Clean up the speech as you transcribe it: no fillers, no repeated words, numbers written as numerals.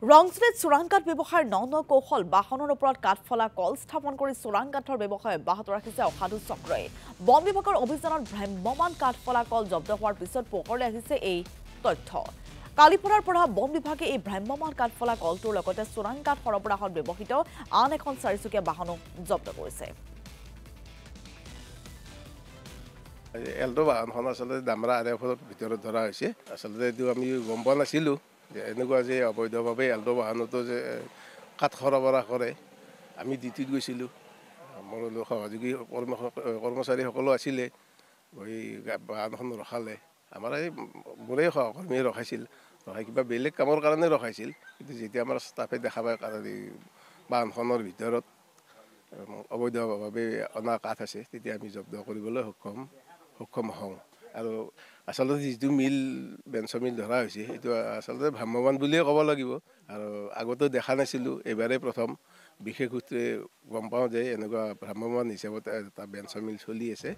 ৰংজুলিত চোৰাংকাঠ ব্যৱসায়ৰ ন কৌশল বাহনৰ ওপৰত কাঠফলা কল স্থাপন কৰি চোৰাংকাঠৰ ব্যৱসায় অব্যাহত ৰাখিছে অসাধু চক্ৰই বন বিভাগৰ অভিযানত ভ্ৰাম্যমান কাঠফলা কল জব্দ হোৱাৰ পিছত পোহৰলৈ আহিছে এই তথ্য কালিপৰাৰ পৰা বন বিভাগে এই ভ্ৰাম্যমান কাঠফলা কলটোৰ লগতে চোৰাংকাঠ সৰবৰাহত ব্যৱহৃত আন এখন চাৰিচকীয়া বাহনো জব্দ কৰিছে এল্টো বাহনখন আচলতে ডামৰা আৰএফৰ ভিতৰত ধৰা হৈছে আচলতে এইটো আমি গম পোৱা নাছিলোঁ যে এনেকুৱা যে অবৈধভাৱে এল্টো বাহনতো যে কাঠ সৰবৰাহ কৰে আমি ডিউটিত গৈছিলোঁ মোৰ সহযোগী কৰ্মচাৰীসকলো আছিলে গৈ বাহনখন ৰখালে আমাৰ এই মোৰে সহকৰ্মীয়ে ৰখাইছিল ৰখাই কিবা বেলেগ কামৰ কাৰণে ৰখাইছিল কিন্তু যেতিয়া আমাৰ ষ্টাফে দেখা পায় বাহনখনৰ ভিতৰত অবৈধভাৱে অনা কাঠ আছে তেতিয়া আমি জব্দ কৰিবলৈ সক্ষম হওঁ আৰু আচলতে যিটো মিল বেঞ্চ মিল ধৰা হৈছে সেইটো আচলতে ভ্ৰাম্যমান বুলিয়ে ক'ব লাগিব আৰু আগতেও দেখা নাছিলোঁ এইবাৰেই প্ৰথম বিশেষ সূত্ৰে গম পাওঁ যে এনেকুৱা ভ্ৰাম্যমান হিচাপত এটা বেঞ্চ মিল চলি আছে